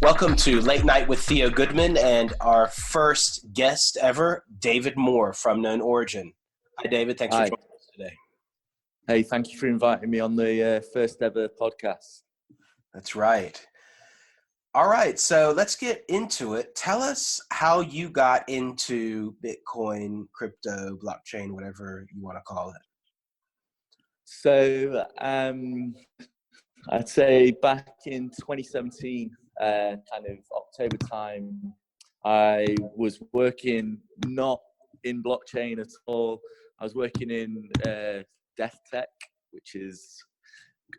Welcome to Late Night with Theo Goodman and our first guest ever, David Moore from Known Origin. Hi, David. Thanks for Hi. joining us today. Hey, thank you for inviting me on the first ever podcast. That's right. All right, so let's get into it. Tell us how you got into Bitcoin, crypto, blockchain, whatever you want to call it. So I'd say back in 2017, kind of October time, I was working not in blockchain at all. I was working in death tech, which is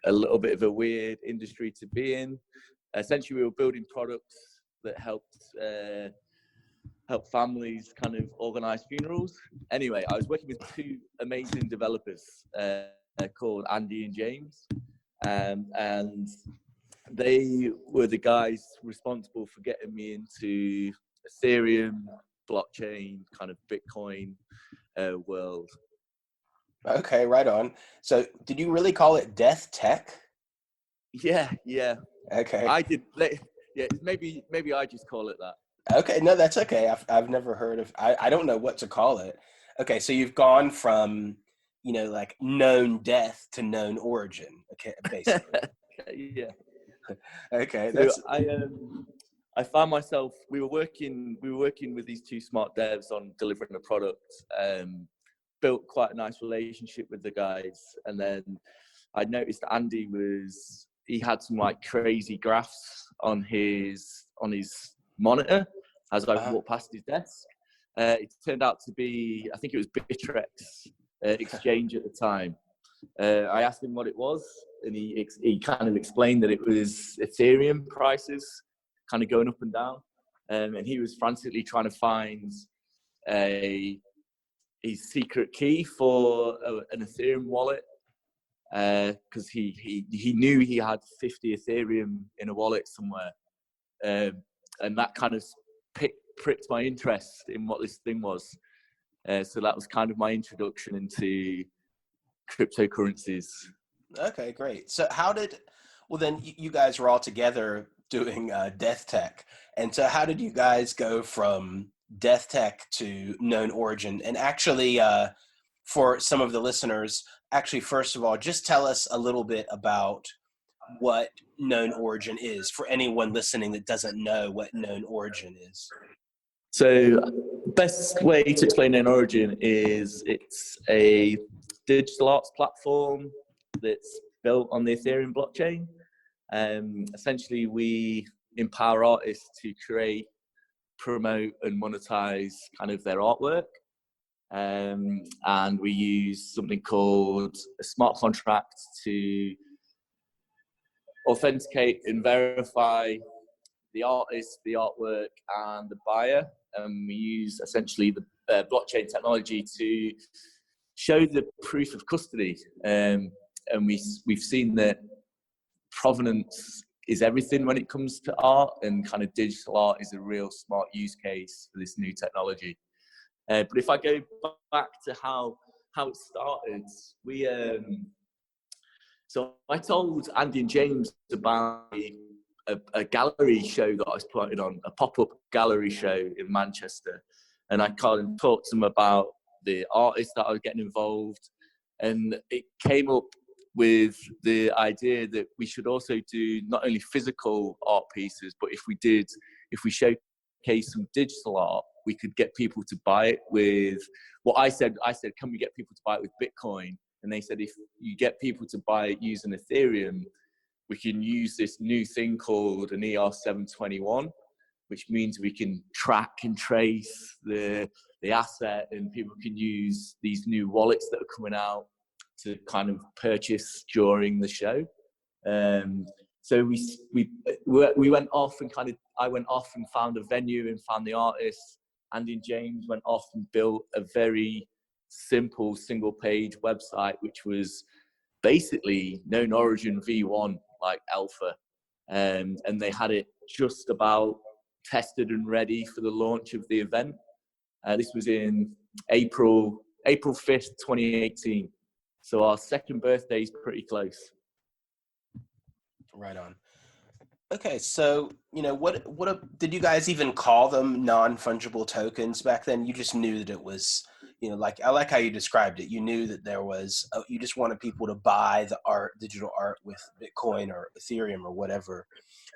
a little bit of a weird industry to be in. Essentially, we were building products that helped families kind of organize funerals. Anyway, I was working with two amazing developers called Andy and James, and they were the guys responsible for getting me into Ethereum, blockchain, kind of Bitcoin world. Okay, right on. So did you really call it death tech? Yeah. Okay. I did. Yeah, maybe I just call it that. Okay, no, that's okay. I've never heard of, I don't know what to call it. Okay, so you've gone from, like known death to known origin, okay, basically. Yeah. Okay, So that's I found myself. We were working with these two smart devs on delivering a product. Built quite a nice relationship with the guys, and then I noticed he had some like crazy graphs on his monitor as I walked past his desk. It turned out to be, I think it was Bittrex exchange at the time. I asked him what it was, and he kind of explained that it was Ethereum prices kind of going up and down, and he was frantically trying to find his secret key for an Ethereum wallet, because he knew he had 50 Ethereum in a wallet somewhere, and that kind of pricked my interest in what this thing was. So that was kind of my introduction into cryptocurrencies. okay, great. So then you guys were all together doing death tech. And so how did you guys go from death tech to known origin? And actually, for some of the listeners, actually, first of all, just tell us a little bit about what known origin is for anyone listening that doesn't know what known origin is. So best way to explain Known Origin is it's a digital arts platform that's built on the Ethereum blockchain. Essentially, we empower artists to create, promote, and monetize kind of their artwork. And we use something called a smart contract to authenticate and verify the artist, the artwork, and the buyer. And we use essentially the blockchain technology to show the proof of custody. And we've seen that provenance is everything when it comes to art, and kind of digital art is a real smart use case for this new technology. But if I go back to how it started, so I told Andy and James about a gallery show that I was putting on, a pop-up gallery show in Manchester. And I kind of talked to them about the artists that I was getting involved. And it came up with the idea that we should also do not only physical art pieces, but if we showcase some digital art, we could get people to buy it with what I said, can we get people to buy it with Bitcoin? And they said, if you get people to buy it using Ethereum, we can use this new thing called an ER721, which means we can track and trace the asset, and people can use these new wallets that are coming out to kind of purchase during the show. So we went off and I went off and found a venue and found the artists. Andy and James went off and built a very simple single page website, which was basically Known Origin V1, like alpha. And they had it just about tested and ready for the launch of the event. This was in April 5th, 2018. So our second birthday is pretty close. Right on. Okay, so did you guys even call them non-fungible tokens back then? You just knew that it was, like I like how you described it. You knew that there was, you just wanted people to buy the art, digital art with Bitcoin or Ethereum or whatever,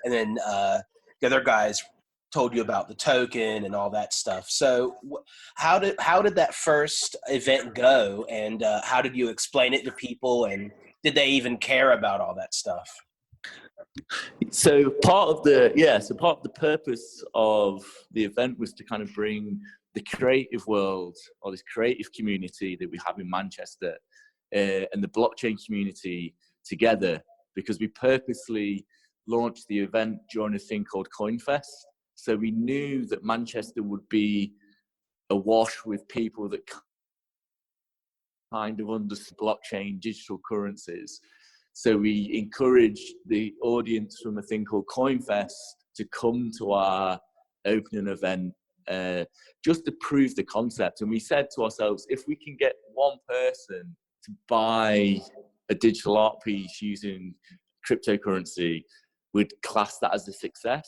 and then the other guys told you about the token and all that stuff. So how did that first event go, and how did you explain it to people, and did they even care about all that stuff? So so part of the purpose of the event was to kind of bring the creative world or this creative community that we have in Manchester and the blockchain community together, because we purposely launched the event during a thing called CoinFest. So we knew that Manchester would be awash with people that kind of understand blockchain, digital currencies. So we encouraged the audience from a thing called CoinFest to come to our opening event just to prove the concept. And we said to ourselves, if we can get one person to buy a digital art piece using cryptocurrency, we'd class that as a success.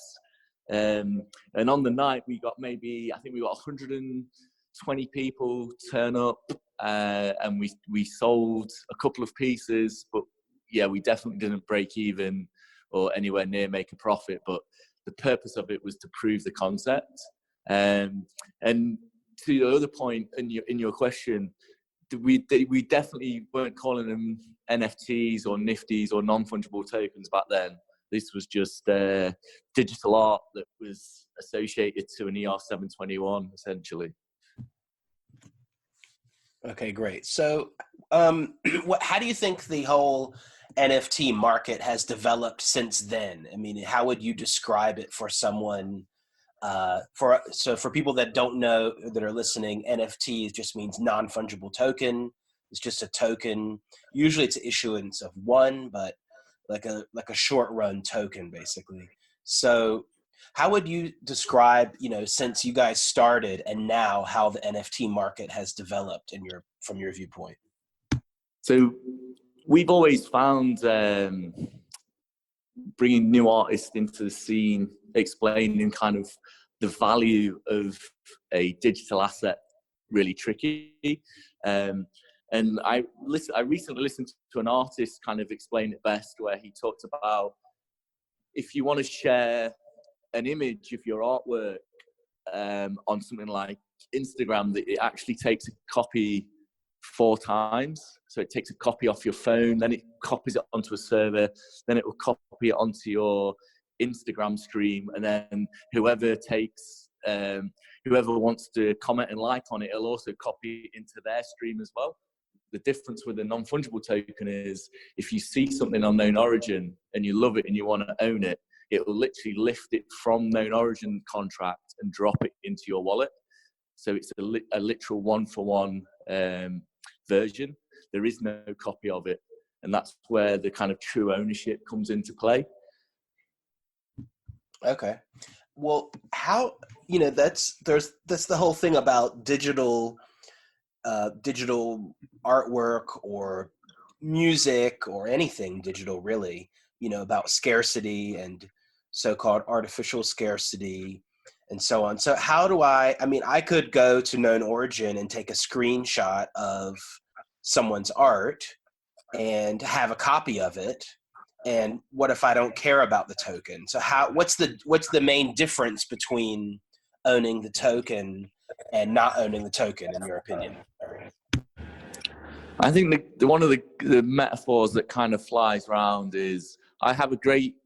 And on the night, we got I think we got 120 people turn up, and we sold a couple of pieces, but yeah, we definitely didn't break even or anywhere near make a profit. But the purpose of it was to prove the concept. And to the other point in your question, we definitely weren't calling them NFTs or Nifties or non-fungible tokens back then. This was just digital art that was associated to an ER721, essentially. Okay, great. So, how do you think the whole NFT market has developed since then? I mean, how would you describe it for someone? For people that don't know, that are listening, NFT just means non-fungible token. It's just a token. Usually, it's issuance of one, but like a short run token, basically. So, how would you describe, since you guys started and now, how the NFT market has developed from your viewpoint? So we've always found bringing new artists into the scene, explaining kind of the value of a digital asset really tricky. And I recently listened to an artist kind of explain it best, where he talked about if you want to share an image of your artwork on something like Instagram, that it actually takes a copy 4 times. So it takes a copy off your phone, then it copies it onto a server, then it will copy it onto your Instagram stream, and then whoever wants to comment and like on it, it'll also copy it into their stream as well. The difference with a non-fungible token is if you see something on known origin and you love it and you want to own it, it will literally lift it from known origin contract and drop it into your wallet. So it's a literal one-for-one version. There is no copy of it, and that's where the kind of true ownership comes into play. Okay. Well, that's the whole thing about digital artwork or music or anything digital, really, about scarcity and so-called artificial scarcity and so on. So I could go to known origin and take a screenshot of someone's art and have a copy of it. And what if I don't care about the token? So what's the main difference between owning the token and not owning the token, in your opinion? I think one of the metaphors that kind of flies around is I have a great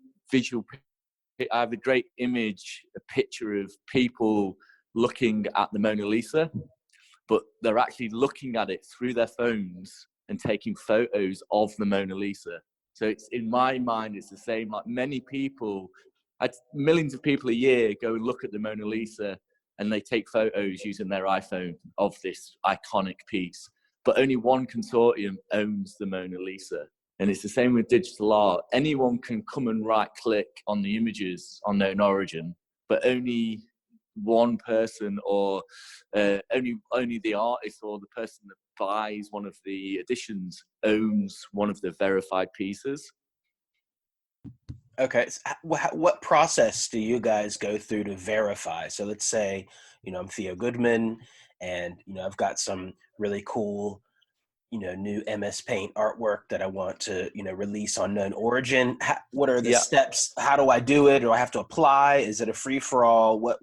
I have a great image, a picture of people looking at the Mona Lisa, but they're actually looking at it through their phones and taking photos of the Mona Lisa. So it's, in my mind, it's the same. Like millions of people a year go and look at the Mona Lisa and they take photos using their iPhone of this iconic piece. But only one consortium owns the Mona Lisa. And it's the same with digital art. Anyone can come and right click on the images on known origin, but only one person or only the artist or the person that buys one of the editions owns one of the verified pieces. Okay. So what process do you guys go through to verify? So let's say, I'm Theo Goodman and, I've got some really cool, new MS Paint artwork that I want to, release on known origin. What are the Yeah. steps? How do I do it? Do I have to apply? Is it a free for all?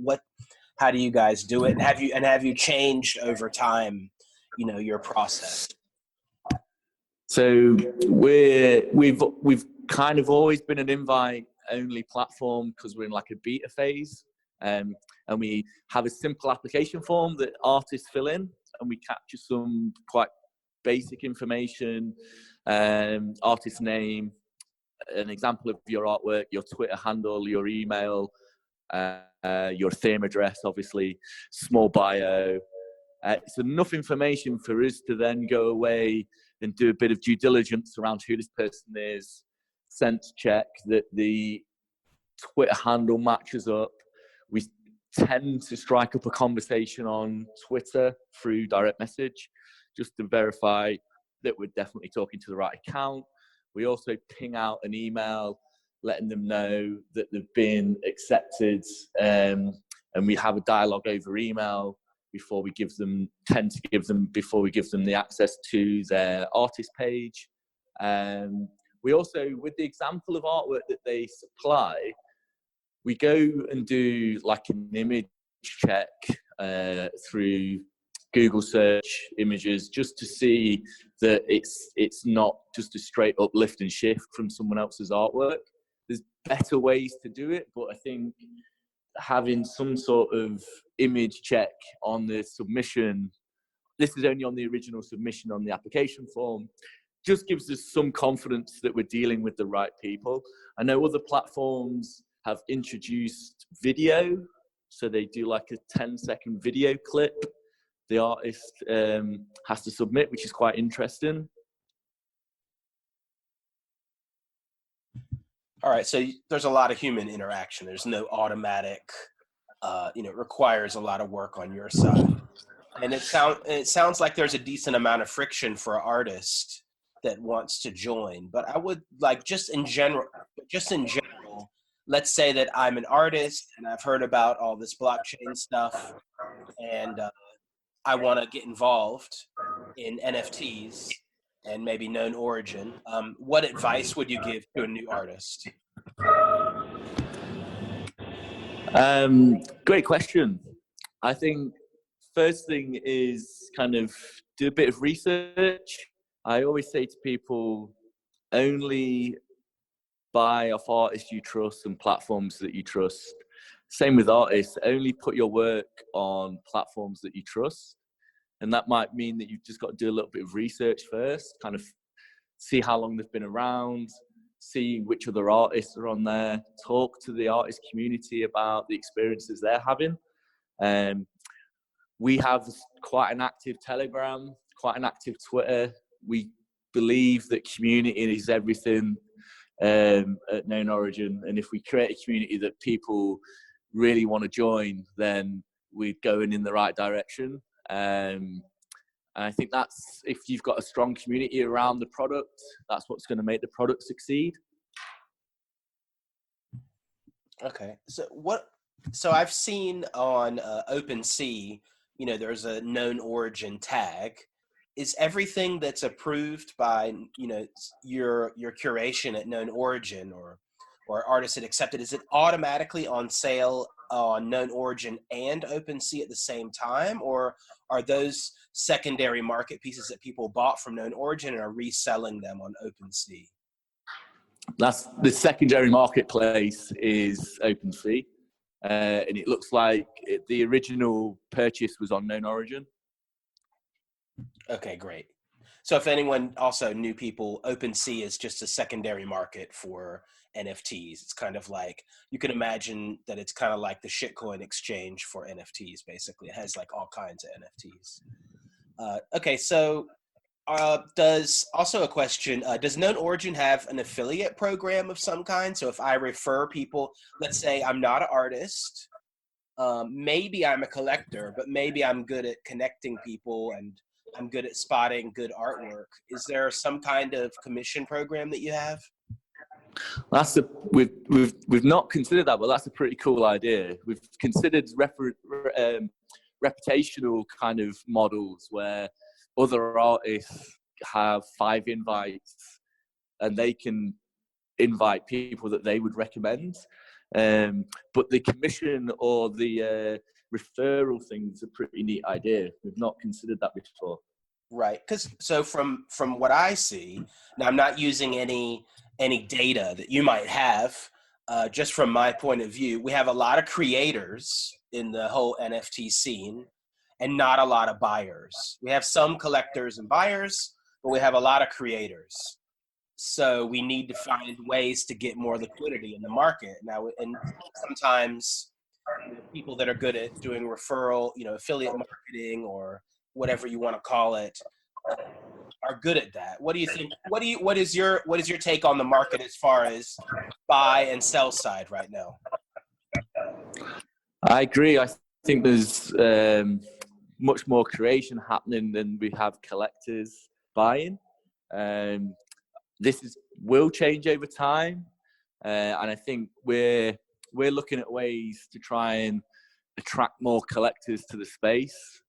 How do you guys do it? And have you changed over time, your process? So we've kind of always been an invite only platform because we're in like a beta phase, and we have a simple application form that artists fill in, and we capture some quite basic information, artist name, an example of your artwork, your Twitter handle, your email, your theme address, obviously, small bio. It's enough information for us to then go away and do a bit of due diligence around who this person is, sense check that the Twitter handle matches up. We tend to strike up a conversation on Twitter through direct message just to verify that we're definitely talking to the right account. We also ping out an email letting them know that they've been accepted, and we have a dialogue over email before we give them the access to their artist page. We also, with the example of artwork that they supply, we go and do like an image check through Google search images just to see that it's not just a straight up lift and shift from someone else's artwork. There's better ways to do it, but I think having some sort of image check on the submission, this is only on the original submission on the application form, just gives us some confidence that we're dealing with the right people. I know other platforms have introduced video, so they do like a 10-second video clip the artist has to submit, which is quite interesting. All right, so there's a lot of human interaction. There's no automatic, it requires a lot of work on your side. And it sounds like there's a decent amount of friction for an artist that wants to join. But I would like just in general, let's say that I'm an artist and I've heard about all this blockchain stuff, and I want to get involved in NFTs and maybe known origin. What advice would you give to a new artist? Great question. I think first thing is kind of do a bit of research. I always say to people, only buy off artists you trust and platforms that you trust. Same with artists, only put your work on platforms that you trust. And that might mean that you've just got to do a little bit of research first, kind of see how long they've been around, see which other artists are on there, talk to the artist community about the experiences they're having. We have quite an active Telegram, quite an active Twitter. We believe that community is everything at Known Origin. And if we create a community that people really want to join, then we're going in the right direction. And I think that's, if you've got a strong community around the product, that's what's going to make the product succeed. Okay. So I've seen on OpenSea, there's a known origin tag. Is everything that's approved by, your curation at known origin or artists that accepted, is it automatically on sale on known origin and OpenSea at the same time? Or are those secondary market pieces that people bought from known origin and are reselling them on OpenSea? That's the secondary marketplace is OpenSea. And it looks like the original purchase was on Known Origin. Okay, great. So if anyone, also new people, OpenSea is just a secondary market for NFTs. It's kind of like, you can imagine that it's kind of like the shitcoin exchange for NFTs, basically. It has like all kinds of NFTs. Okay, so also a question, does Known Origin have an affiliate program of some kind? So if I refer people, let's say I'm not an artist, maybe I'm a collector, but maybe I'm good at connecting people and I'm good at spotting good artwork. Is there some kind of commission program that you have? We've not considered that, but that's a pretty cool idea. We've considered reputational kind of models where other artists have 5 invites and they can invite people that they would recommend. But the commission or the referral thing is a pretty neat idea. We've not considered that before. Right. Because so from what I see, now I'm not using any data that you might have. Just from my point of view, we have a lot of creators in the whole NFT scene, and not a lot of buyers. We have some collectors and buyers, but we have a lot of creators. So we need to find ways to get more liquidity in the market now. And sometimes people that are good at doing referral, affiliate marketing or whatever you want to call it, are good at that. What do you think? What is your take on the market as far as buy and sell side right now? I agree. I think there's much more creation happening than we have collectors buying. This will change over time, and I think we're looking at ways to try and attract more collectors to the space,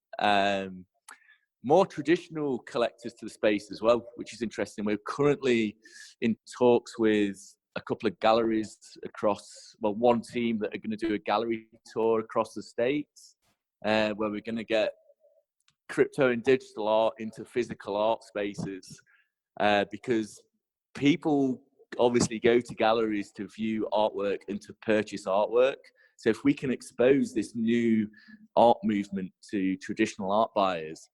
more traditional collectors to the space as well, which is interesting. We're currently in talks with a couple of galleries across, one team that are going to do a gallery tour across the States, where we're going to get crypto and digital art into physical art spaces, because people obviously go to galleries to view artwork and to purchase artwork. So if we can expose this new art movement to traditional art buyers,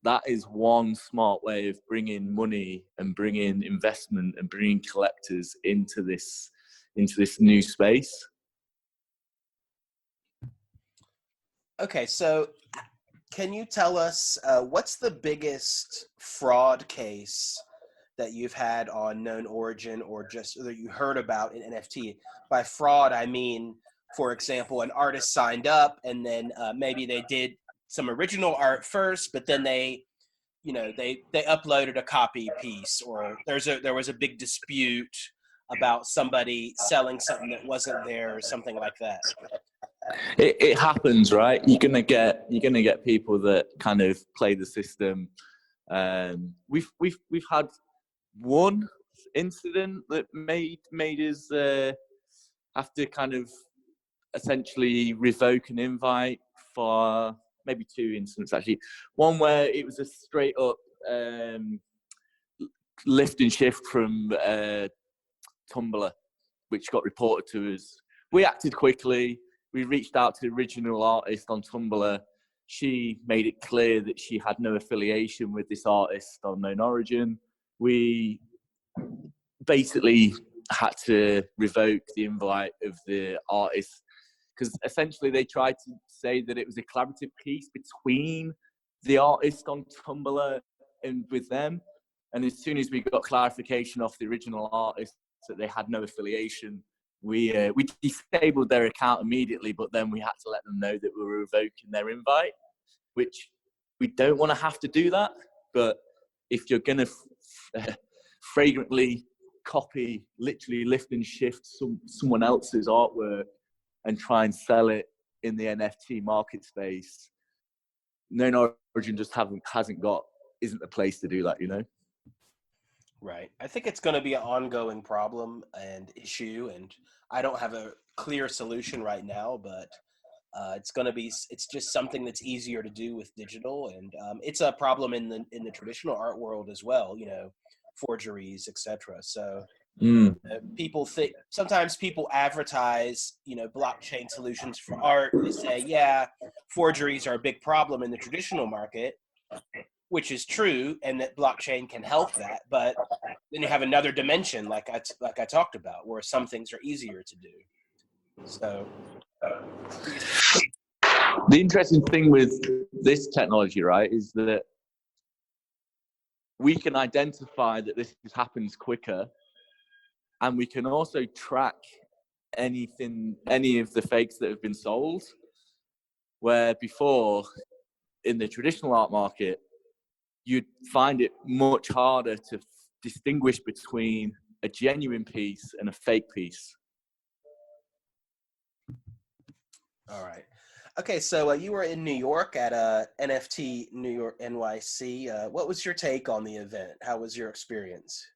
that is one smart way of bringing money and bringing investment and bringing collectors into this new space. Okay, so can you tell us what's the biggest fraud case that you've had on known origin, or just that you heard about in NFT? By fraud, I mean, for example, an artist signed up and then maybe they did some original art first, but then they uploaded a copy piece, or there was a big dispute about somebody selling something that wasn't there, or something like that. It happens, right? You're gonna get people that kind of play the system. We've had one incident that made us have to kind of essentially revoke an invite for maybe 2 incidents actually. One where it was a straight up lift and shift from Tumblr, which got reported to us. We acted quickly. We reached out to the original artist on Tumblr. She made it clear that she had no affiliation with this artist on known origin. We basically had to revoke the invite of the artist because essentially they tried to say that it was a collaborative piece between the artist on Tumblr and with them. And as soon as we got clarification off the original artist that they had no affiliation, we disabled their account immediately, but then we had to let them know that we were revoking their invite, which we don't want to have to do that. But if you're going to fragrantly copy, literally lift and shift someone else's artwork and try and sell it in the NFT market space, known origin just isn't the place to do that, you know? Right. I think it's going to be an ongoing problem and issue, and I don't have a clear solution right now, but it's just something that's easier to do with digital, and it's a problem in the traditional art world as well, forgeries, etc. So sometimes people advertise, blockchain solutions for art. They say, yeah, forgeries are a big problem in the traditional market, which is true, and that blockchain can help that. But then you have another dimension, like I talked about, where some things are easier to do. So the interesting thing with this technology, right, is that we can identify that this happens quicker, and we can also track any of the fakes that have been sold, where before in the traditional art market, you'd find it much harder to distinguish between a genuine piece and a fake piece. All right. Okay, so you were in New York at NFT New York NYC. What was your take on the event? How was your experience?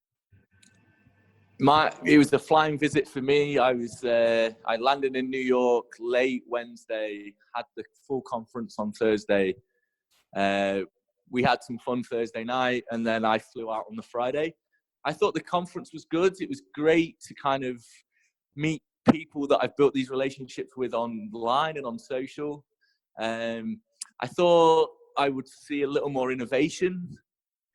It was a flying visit for me. I landed in New York late Wednesday, had the full conference on Thursday. We had some fun Thursday night, and then I flew out on the Friday. I thought the conference was good. It was great to kind of meet people that I've built these relationships with online and on social. I thought I would see a little more innovation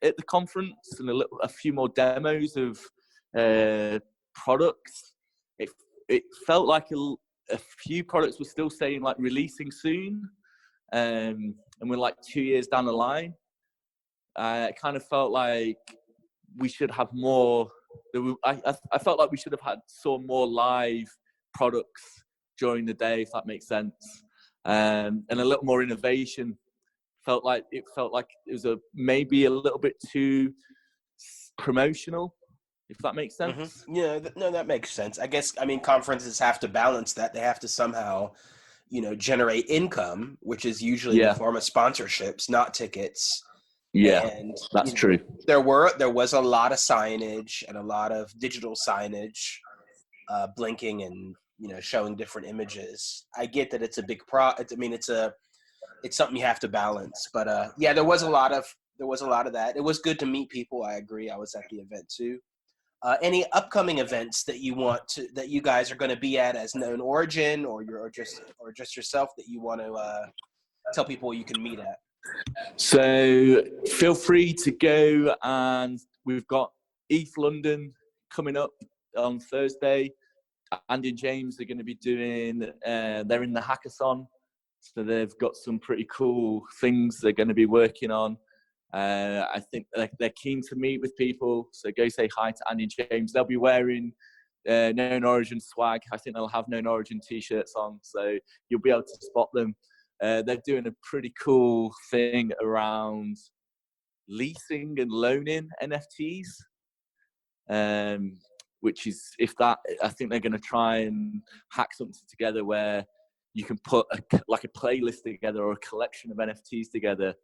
at the conference and a few more demos of products. It felt like a few products were still saying like releasing soon, and we're like 2 years down the line. It kind of felt like we should have more. I felt like we should have had some more live products during the day, if that makes sense, and a little more innovation. It felt like it was maybe a little bit too promotional, if that makes sense. Yeah, no, that makes sense. I guess, I mean, conferences have to balance that. They have to somehow, generate income, which is usually in the Yeah, form of sponsorships, not tickets. yeah, And that's true. there was a lot of signage and a lot of digital signage, blinking and showing different images. I get that it's a big it's something you have to balance. But yeah, there was a lot of that. It was good to meet people. I agree. I was at the event too. Any upcoming events that you guys are going to be at as Known Origin, or just yourself, that you want to tell people you can meet at? So feel free to go, and we've got East London coming up on Thursday. Andy and James are going to be doing. They're in the hackathon, so they've got some pretty cool things they're going to be working on. I think they're keen to meet with people, so go say hi to Andy and James. They'll be wearing Known Origin swag. I think they'll have Known Origin t-shirts on, so you'll be able to spot them. They're doing a pretty cool thing around leasing and loaning NFTs, which is, I think they're going to try and hack something together where you can put a playlist together or a collection of NFTs together,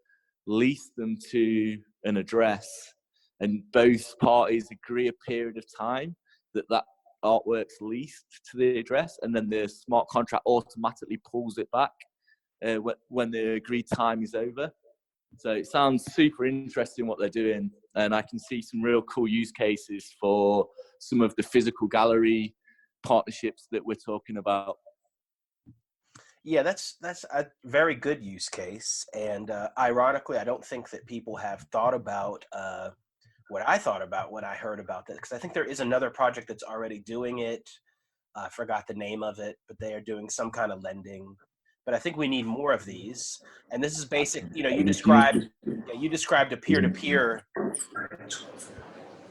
lease them to an address, and both parties agree a period of time that artwork's leased to the address, and then the smart contract automatically pulls it back when the agreed time is over. So it sounds super interesting what they're doing, and I can see some real cool use cases for some of the physical gallery partnerships that we're talking about. Yeah, that's a very good use case, and ironically, I don't think that people have thought about what I thought about when I heard about that, because I think there is another project that's already doing it. I forgot the name of it, but they are doing some kind of lending. But I think we need more of these. And this is basic. You described a peer-to-peer.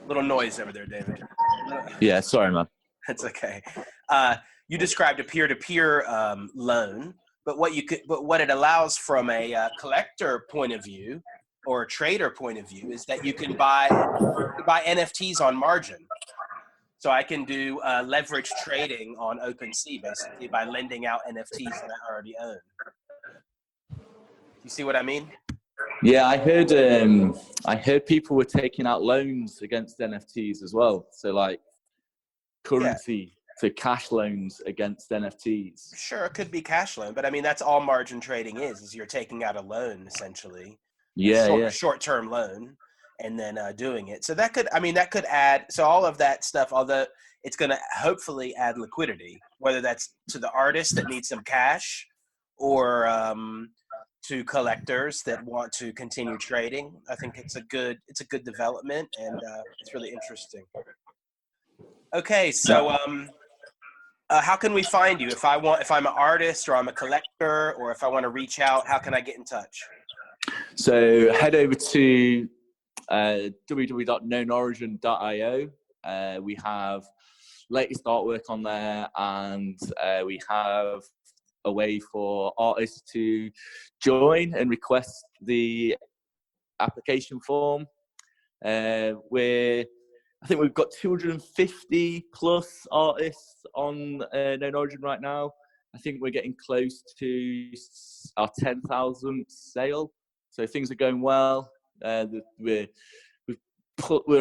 Little noise over there, David. Yeah, sorry, man. That's okay. You described a peer-to-peer loan, but what it allows from a collector point of view or a trader point of view is that you can buy NFTs on margin. So I can do leverage trading on OpenSea, basically, by lending out NFTs that I already own. You see what I mean? Yeah, I heard people were taking out loans against NFTs as well. So like currency to cash loans against NFTs. Sure, it could be cash loan, but I mean that's all margin trading is you're taking out a loan essentially, Yeah. short-term loan, and then doing it. So that could add. So all of that stuff, although it's going to hopefully add liquidity, whether that's to the artist that needs some cash, or to collectors that want to continue trading. I think it's a good development, and it's really interesting. Okay, so how can we find you if I'm an artist or I'm a collector, or if I want to reach out? How can I get in touch? So head over to www.knownorigin.io. We have latest artwork on there, and we have a way for artists to join and request the application form. We're I think we've got 250 plus artists on Known Origin right now. I think we're getting close to our 10,000th sale. So things are going well. We're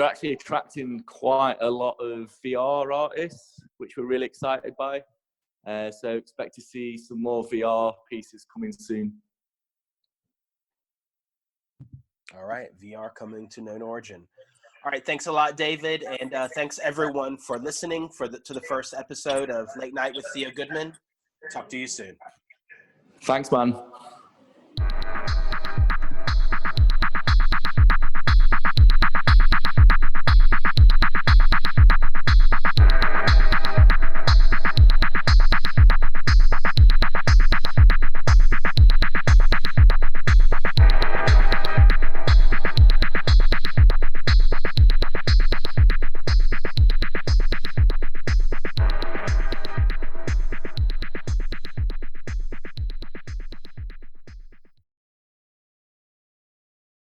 actually attracting quite a lot of VR artists, which we're really excited by. So expect to see some more VR pieces coming soon. All right, VR coming to Known Origin. All right, thanks a lot, David, and thanks everyone for listening to the first episode of Late Night with Theo Goodman. Talk to you soon. Thanks, man.